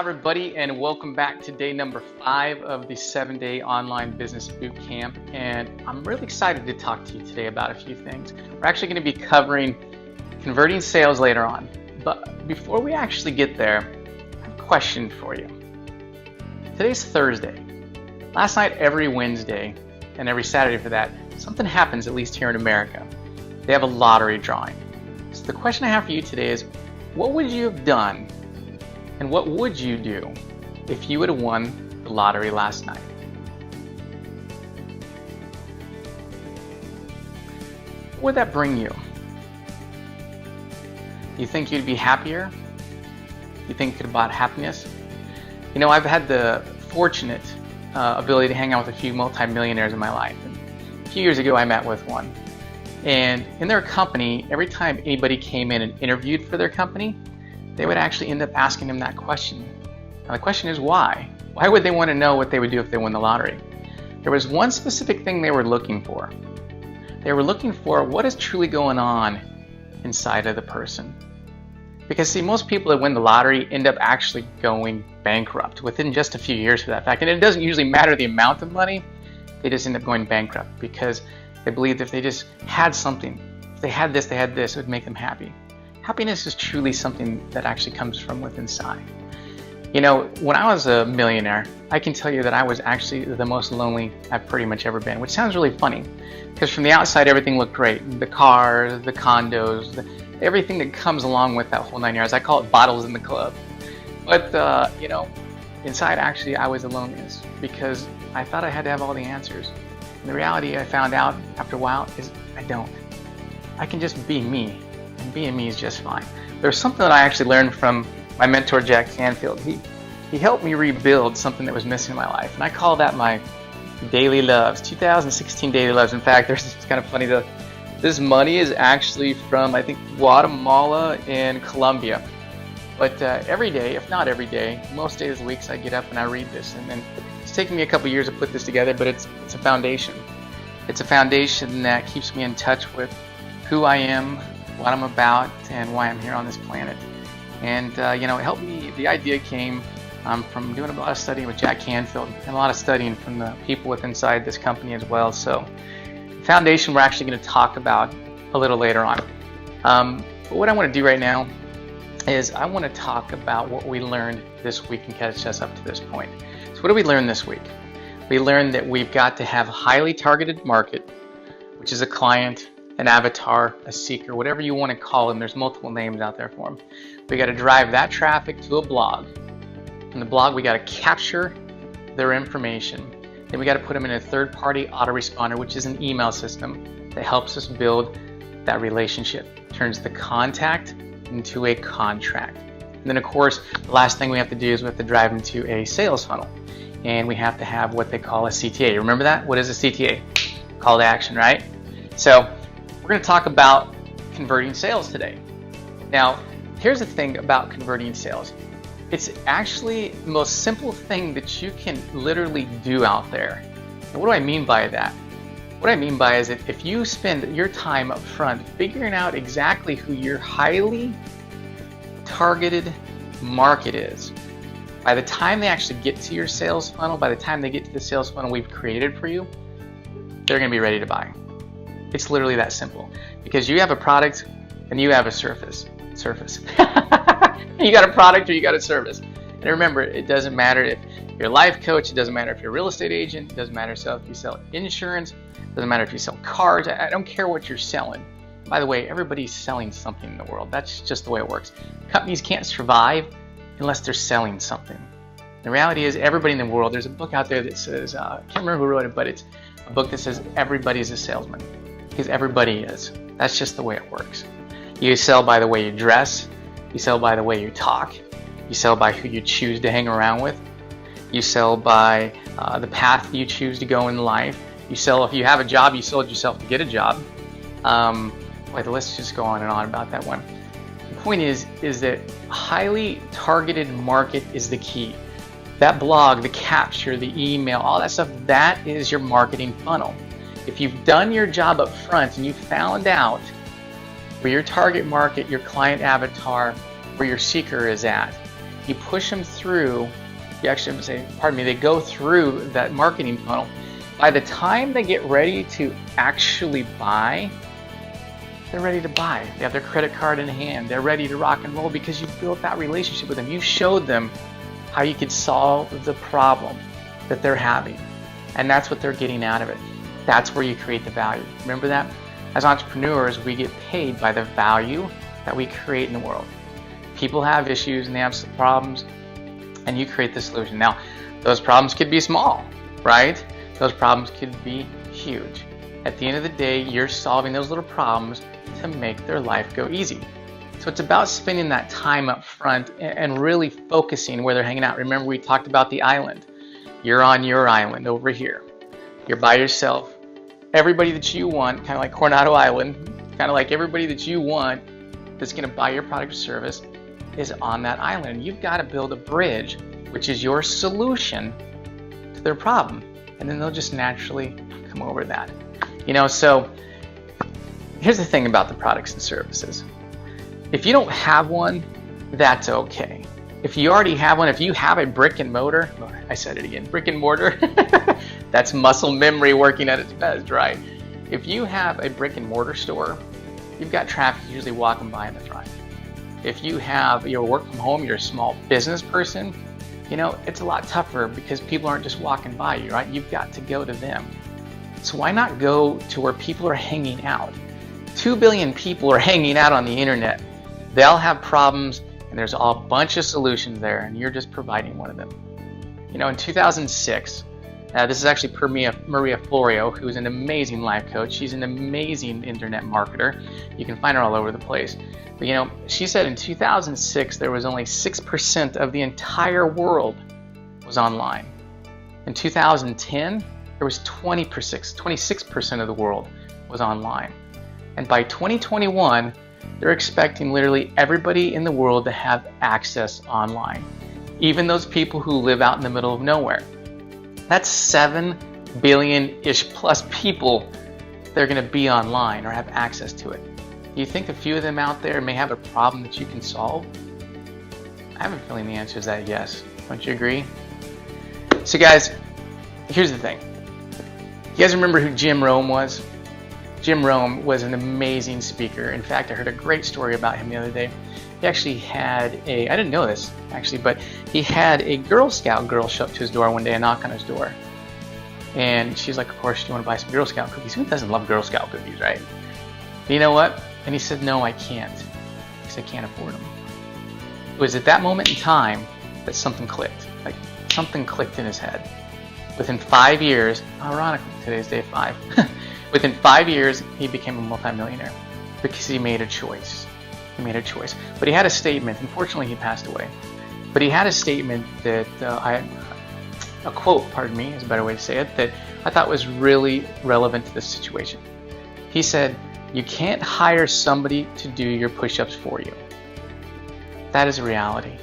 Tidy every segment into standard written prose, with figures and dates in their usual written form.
everybody, and welcome back to day number 5 of the 7-day online business boot camp. And I'm really excited to talk to you today about a few things. We're actually going to be covering converting sales later on. But before we actually get there, I have a question for you. Today's Thursday. Last night, every Wednesday, and every Saturday for that, something happens, at least here in America. They have a lottery drawing. So the question I have for you today is, what would you have done? And what would you do if you would have won the lottery last night? What would that bring you? Do you think you'd be happier? Do you think you could have bought happiness? You know, I've had the fortunate ability to hang out with a few multimillionaires in my life. And a few years ago, I met with one. And in their company, every time anybody came in and interviewed for their company, they would actually end up asking them that question. Now the question is why? Why would they want to know what they would do if they won the lottery? There was one specific thing they were looking for. They were looking for what is truly going on inside of the person. Because see, most people that win the lottery end up actually going bankrupt within just a few years for that fact. And it doesn't usually matter the amount of money, they just end up going bankrupt because they believe that if they just had something, if they had this, it would make them happy. Happiness is truly something that actually comes from within inside. You know, when I was a millionaire, I can tell you that I was actually the most lonely I've pretty much ever been, which sounds really funny because from the outside everything looked great. The cars, the condos, everything that comes along with that whole 9 years. I call it bottles in the club. But, you know, inside actually I was the loneliest because I thought I had to have all the answers. And the reality I found out after a while is I don't. I can just be me. And being me is just fine. There's something that I actually learned from my mentor, Jack Canfield. He helped me rebuild something that was missing in my life. And I call that my daily loves, 2016 daily loves. In fact, it's kind of funny. This money is actually from, I think, Guatemala and Colombia. But every day, if not every day, most days of the weeks I get up and I read this. And then it's taken me a couple years to put this together, but it's a foundation. It's a foundation that keeps me in touch with who I am, what I'm about, and why I'm here on this planet. And you know, it helped me. The idea came from doing a lot of studying with Jack Canfield and a lot of studying from the people inside this company as well. So the foundation we're actually going to talk about a little later on. But what I want to do right now is I want to talk about what we learned this week and catch us up to this point. So what did we learn this week? We learned that we've got to have a highly targeted market, which is a client, an avatar, a seeker, whatever you want to call them. There's multiple names out there for them. We got to drive that traffic to a blog. In the blog, we got to capture their information. Then we got to put them in a third-party autoresponder, which is an email system that helps us build that relationship. Turns the contact into a contract. And then, of course, the last thing we have to do is we have to drive into a sales funnel. And we have to have what they call a CTA. Remember that? What is a CTA? Call to action, right? So we're going to talk about converting sales today. Now, here's the thing about converting sales. It's actually the most simple thing that you can literally do out there. And what do I mean by that? What I mean by is that if you spend your time up front figuring out exactly who your highly targeted market is, by the time they actually get to your sales funnel, by the time they get to the sales funnel we've created for you, they're going to be ready to buy. It's literally that simple. Because you have a product and you have a service. You got a product or you got a service. And remember, it doesn't matter if you're a life coach, it doesn't matter if you're a real estate agent, it doesn't matter if you sell insurance, it doesn't matter if you sell cars, I don't care what you're selling. By the way, everybody's selling something in the world. That's just the way it works. Companies can't survive unless they're selling something. The reality is everybody in the world, there's a book out there that says, I can't remember who wrote it, but it's a book that says everybody's a salesman. Because everybody is. That's just the way it works. You sell by the way you dress. You sell by the way you talk. You sell by who you choose to hang around with. You sell by the path you choose to go in life. You sell if you have a job, you sold yourself to get a job. Boy, the list just go on and on about that one. The point is that highly targeted market is the key. That blog, the capture, the email, all that stuff, that is your marketing funnel. If you've done your job up front and you found out where your target market, your client avatar, where your seeker is at, you push them through, they go through that marketing funnel. By the time they get ready to actually buy, they're ready to buy. They have their credit card in hand. They're ready to rock and roll because you built that relationship with them. You showed them how you could solve the problem that they're having. And that's what they're getting out of it. That's where you create the value. Remember that? As entrepreneurs, we get paid by the value that we create in the world. People have issues and they have some problems, and you create the solution. Now, those problems could be small, right? Those problems could be huge. At the end of the day, you're solving those little problems to make their life go easy. So it's about spending that time up front and really focusing where they're hanging out. Remember, we talked about the island. You're on your island over here. You're by yourself. Everybody that you want, kind of like Coronado Island, kind of like everybody that you want that's going to buy your product or service is on that island. You've got to build a bridge, which is your solution to their problem. And then they'll just naturally come over that. So here's the thing about the products and services. If you don't have one, that's okay. If you already have one, if you have a brick and mortar, that's muscle memory working at its best, right? If you have a brick and mortar store, you've got traffic usually walking by in the front. If you have your work from home, you're a small business person, it's a lot tougher because people aren't just walking by you, right? You've got to go to them. So why not go to where people are hanging out? 2 billion people are hanging out on the internet. They'll have problems, and there's a bunch of solutions there, and you're just providing one of them. In 2006, this is actually per Maria Florio, who's an amazing life coach. She's an amazing internet marketer. You can find her all over the place. But she said in 2006, there was only 6% of the entire world was online. In 2010, there was 26% of the world was online. And by 2021, they're expecting literally everybody in the world to have access online. Even those people who live out in the middle of nowhere. That's 7 billion-ish plus people that are going to be online or have access to it. Do you think a few of them out there may have a problem that you can solve? I have a feeling the answer is that yes. Don't you agree? So guys, here's the thing. You guys remember who Jim Rome was? Jim Rome was an amazing speaker. In fact, I heard a great story about him the other day. He actually had I didn't know this actually, but he had a Girl Scout girl show up to his door one day and knock on his door. And she's like, of course, do you want to buy some Girl Scout cookies? Who doesn't love Girl Scout cookies, right? But you know what? And he said, no, I can't. Because I can't afford them. It was at that moment in time that something clicked. Like something clicked in his head. Within 5 years, ironically, today's day 5. Within 5 years, he became a multimillionaire because he made a choice. He made a choice. But he had a statement. Unfortunately, he passed away. But he had a statement that a quote, is a better way to say it, that I thought was really relevant to this situation. He said, you can't hire somebody to do your push-ups for you. That is a reality.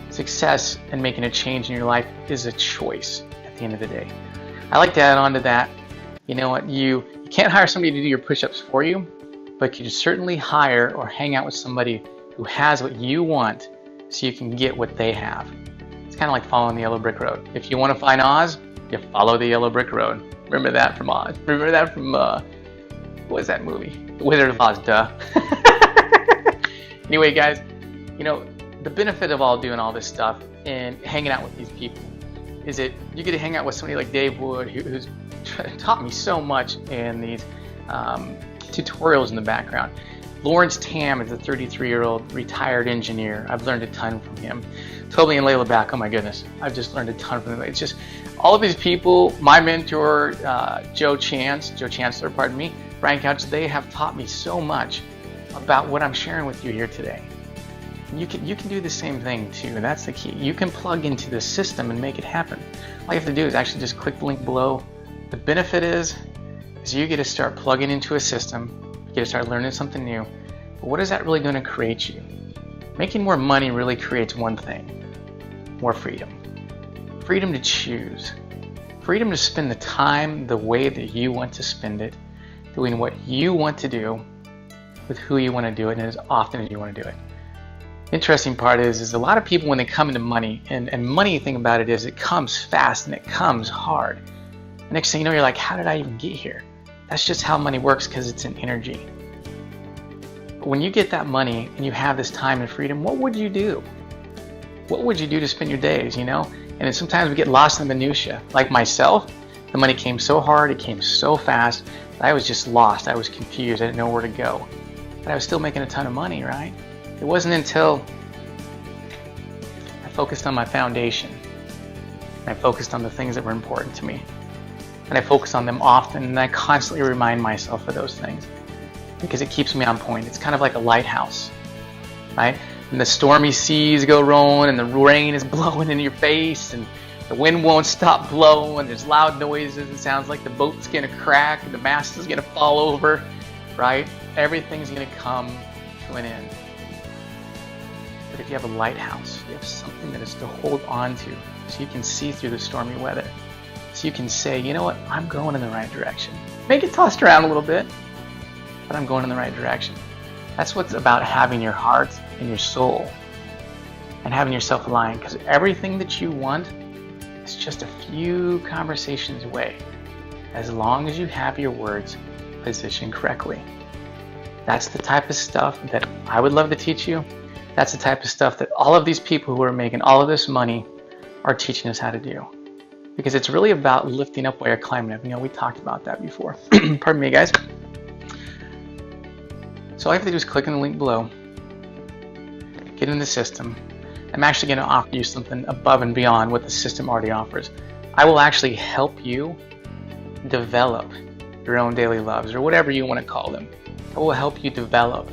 Success and making a change in your life is a choice at the end of the day. I like to add on to that, you know what, you can't hire somebody to do your push-ups for you, but you can certainly hire or hang out with somebody who has what you want so you can get what they have. It's kind of like following the yellow brick road. If you want to find Oz, you follow the yellow brick road. Remember that from Oz. Remember that from, what was that movie? The Wizard of Oz, duh. Anyway, guys, the benefit of all doing all this stuff and hanging out with these people is that you get to hang out with somebody like Dave Wood, who's taught me so much in these tutorials in the background. Lawrence Tam is a 33-year-old retired engineer. I've learned a ton from him. Toby and Layla Back, oh my goodness, I've just learned a ton from them. It's just all of these people, my mentor, Joe Chancellor, Brian Couch, they have taught me so much about what I'm sharing with you here today. You can do the same thing too, and that's the key. You can plug into the system and make it happen. All you have to do is actually just click the link below. The benefit is you get to start plugging into a system, you get to start learning something new. But what is that really going to create you? Making more money really creates one thing: more freedom. Freedom to choose. Freedom to spend the time the way that you want to spend it, doing what you want to do with who you want to do it and as often as you want to do it. Interesting part is a lot of people, when they come into money, and money thing about it is it comes fast and it comes hard. The next thing you know, you're like, how did I even get here? That's just how money works, because it's an energy. But when you get that money and you have this time and freedom, what would you do? What would you do to spend your days, you know? And then sometimes we get lost in the minutia. Like myself, the money came so hard, it came so fast, that I was just lost. I was confused. I didn't know where to go. But I was still making a ton of money, right? It wasn't until I focused on my foundation. I focused on the things that were important to me. And I focus on them often, and I constantly remind myself of those things, because it keeps me on point. It's kind of like a lighthouse, right? And the stormy seas go rolling, and the rain is blowing in your face, and the wind won't stop blowing. There's loud noises. It sounds like the boat's gonna crack, and the mast is gonna fall over, right? Everything's gonna come to an end. But if you have a lighthouse, you have something that is to hold on to, so you can see through the stormy weather. So you can say, you know what, I'm going in the right direction. May get tossed around a little bit, but I'm going in the right direction. That's what's about having your heart and your soul and having yourself aligned, because everything that you want is just a few conversations away, as long as you have your words positioned correctly. That's the type of stuff that I would love to teach you. That's the type of stuff that all of these people who are making all of this money are teaching us how to do. Because it's really about lifting up while you're climbing up. You know, we talked about that before. Pardon me, guys. So all you have to do is click on the link below, get in the system. I'm actually going to offer you something above and beyond what the system already offers. I will actually help you develop your own daily loves, or whatever you want to call them. I will help you develop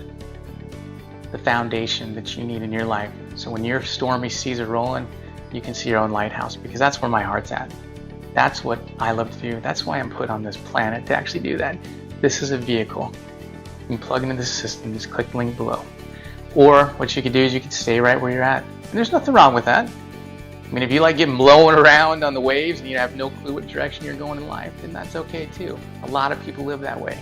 the foundation that you need in your life, so when your stormy seas are rolling, you can see your own lighthouse, because that's where my heart's at. That's what I love to do. That's why I'm put on this planet, to actually do that. This is a vehicle. You can plug into the system, just click the link below. Or what you could do is you could stay right where you're at. And there's nothing wrong with that. I mean, if you like getting blown around on the waves and you have no clue what direction you're going in life, then that's okay too. A lot of people live that way.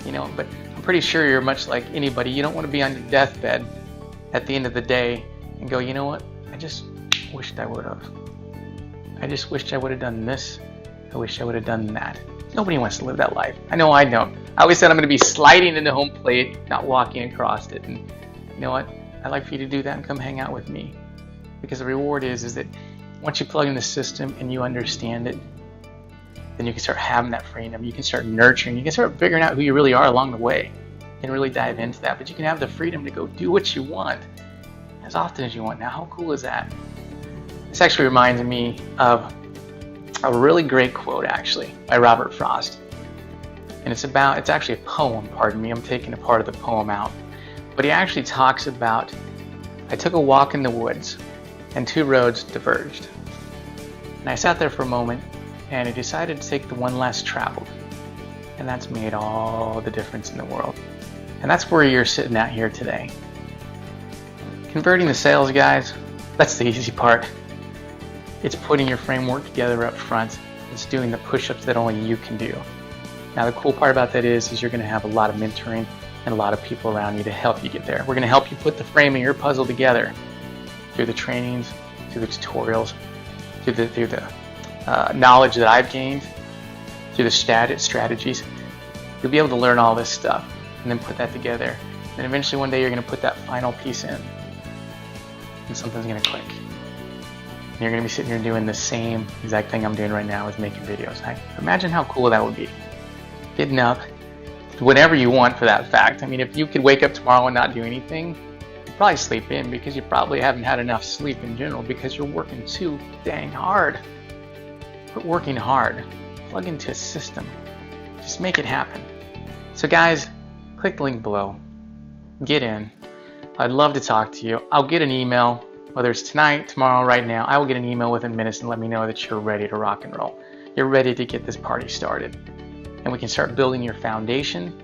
You know, but I'm pretty sure you're much like anybody. You don't want to be on your deathbed at the end of the day and go, you know what, I just wished I would have. I just wished I would have done this. I wish I would have done that. Nobody wants to live that life. I know I don't. I always said I'm going to be sliding into home plate, not walking across it. And you know what? I'd like for you to do that and come hang out with me. Because the reward is that once you plug in the system and you understand it, then you can start having that freedom. You can start nurturing. You can start figuring out who you really are along the way. You can really dive into that. But you can have the freedom to go do what you want as often as you want. Now, how cool is that? This actually reminds me of a really great quote, actually, by Robert Frost. And it's actually a poem, pardon me. I'm taking a part of the poem out. But he actually talks about, I took a walk in the woods and two roads diverged. And I sat there for a moment and I decided to take the one less traveled. And that's made all the difference in the world. And that's where you're sitting at here today. Converting the sales, guys, that's the easy part. It's putting your framework together up front. It's doing the push-ups that only you can do. Now the cool part about that is you're going to have a lot of mentoring and a lot of people around you to help you get there. We're going to help you put the frame of your puzzle together through the trainings, through the tutorials, through the knowledge that I've gained, through the strategies. You'll be able to learn all this stuff and then put that together. And eventually one day you're going to put that final piece in and something's going to click. And you're going to be sitting here doing the same exact thing I'm doing right now, is making videos. Imagine how cool that would be. Getting up, whatever you want for that fact. I mean, if you could wake up tomorrow and not do anything, you'd probably sleep in, because you probably haven't had enough sleep in general because you're working too dang hard. Quit working hard. Plug into a system. Just make it happen. So guys, click the link below. Get in. I'd love to talk to you. I'll get an email, whether it's tonight, tomorrow, right now. I will get an email within minutes and let me know that you're ready to rock and roll. You're ready to get this party started. And we can start building your foundation.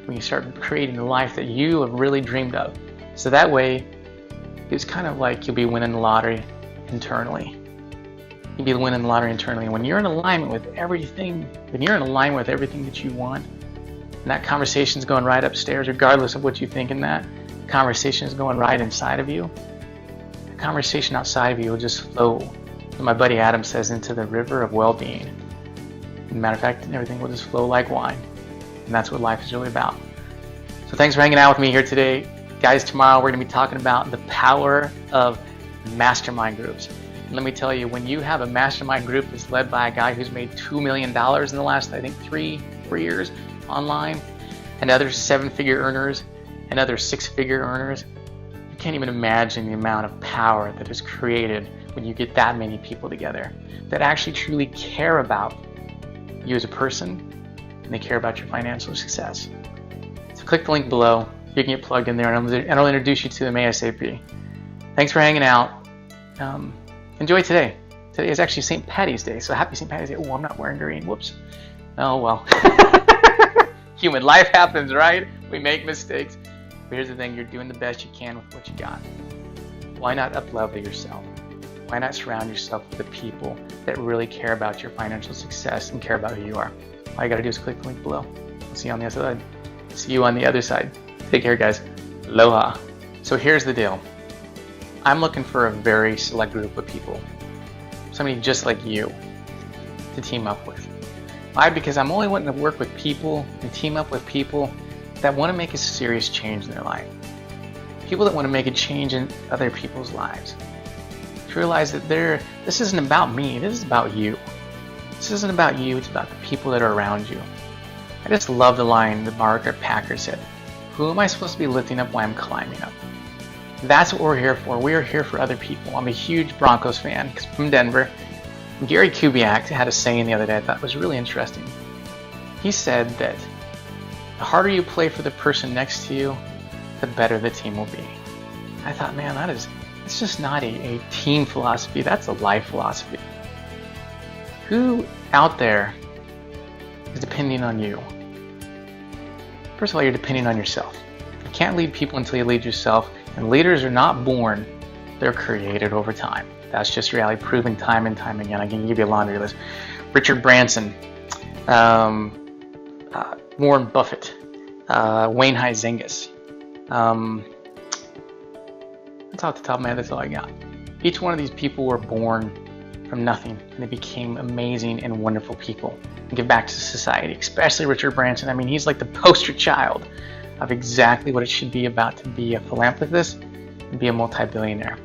We can start creating the life that you have really dreamed of. So that way, it's kind of like you'll be winning the lottery internally. You'll be winning the lottery internally. And when you're in alignment with everything, that you want, and that conversation's going right upstairs, regardless of what you think in that conversation is going right inside of you, the conversation outside of you will just flow, as my buddy Adam says, into the river of well-being. As a matter of fact, everything will just flow like wine. And that's what life is really about. So thanks for hanging out with me here today. Guys, tomorrow we're going to be talking about the power of mastermind groups. And let me tell you, when you have a mastermind group that's led by a guy who's made $2 million in the last, I think, 3-4 years online, and other 7-figure earners, and other 6-figure earners, you can't even imagine the amount of power that is created when you get that many people together that actually truly care about you as a person, and they care about your financial success. So click the link below. You can get plugged in there, and I'll introduce you to them ASAP. Thanks for hanging out. Enjoy today. Today is actually St. Patty's Day, so happy St. Patty's Day. Oh, I'm not wearing green. Whoops. Oh, well. Human life happens, right? We make mistakes. But here's the thing. You're doing the best you can with what you got. Why not up-level yourself? Why not surround yourself with the people that really care about your financial success and care about who you are? All you got to do is click the link below. I'll see you on the other side. See you on the other side. Take care, guys. Aloha. So here's the deal. I'm looking for a very select group of people, somebody just like you, to team up with. Why? Because I'm only wanting to work with people and team up with people that want to make a serious change in their life. People that want to make a change in other people's lives. To realize that this isn't about me, this is about you. This isn't about you, it's about the people that are around you. I just love the line that Margaret Packer said, "Who am I supposed to be lifting up while I'm climbing up?" That's what we're here for. We are here for other people. I'm a huge Broncos fan from Denver. Gary Kubiak had a saying the other day I thought was really interesting. He said that the harder you play for the person next to you, the better the team will be. I thought, man, it's just not a team philosophy. That's a life philosophy. Who out there is depending on you? First of all, you're depending on yourself. You can't lead people until you lead yourself. And leaders are not born, they're created over time. That's just reality, proven time and time again. I can give you a laundry list. Richard Branson, Warren Buffett, Wayne Huizenga. That's off the top of my head, that's all I got. Each one of these people were born from nothing, and they became amazing and wonderful people and give back to society, especially Richard Branson. I mean, he's like the poster child of exactly what it should be about to be a philanthropist and be a multi-billionaire.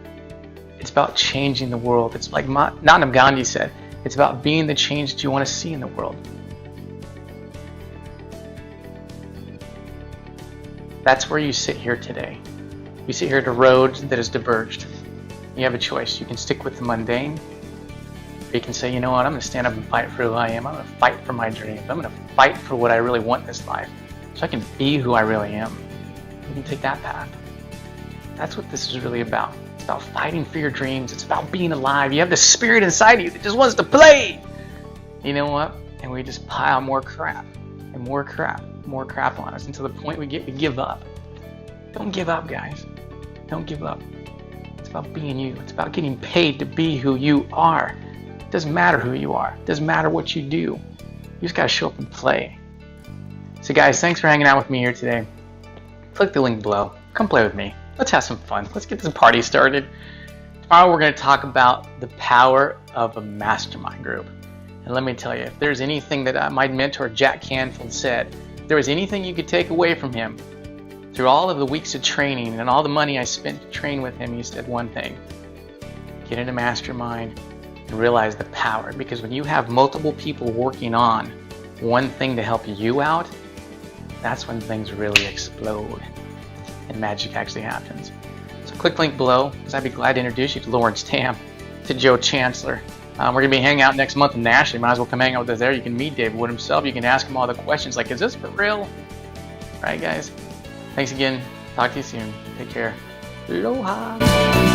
It's about changing the world. It's like Mahatma Gandhi said, it's about being the change that you want to see in the world. That's where you sit here today. You sit here at a road that is diverged. You have a choice. You can stick with the mundane, or you can say, you know what, I'm going to stand up and fight for who I am. I'm going to fight for my dreams. I'm going to fight for what I really want in this life, so I can be who I really am. You can take that path. That's what this is really about. It's about fighting for your dreams. It's about being alive. You have the spirit inside you that just wants to play. You know what? And we just pile more crap and more crap on us until the point we give up. Don't give up, guys. Don't give up. It's about being you. It's about getting paid to be who you are. It doesn't matter who you are. It doesn't matter what you do. You just got to show up and play. So guys, thanks for hanging out with me here today. Click the link below. Come play with me. Let's have some fun. Let's get this party started. Tomorrow we're going to talk about the power of a mastermind group. And let me tell you, if there's anything that my mentor Jack Canfield said, if there was anything you could take away from him through all of the weeks of training and all the money I spent to train with him, he said one thing: get in a mastermind and realize the power. Because when you have multiple people working on one thing to help you out, that's when things really explode and magic actually happens. So click the link below, because I'd be glad to introduce you to Lawrence Tam, to Joe Chancellor. We're going to be hanging out next month in Nashville. Might as well come hang out with us there. You can meet David Wood himself. You can ask him all the questions like, is this for real? All right, guys. Thanks again. Talk to you soon. Take care. Aloha.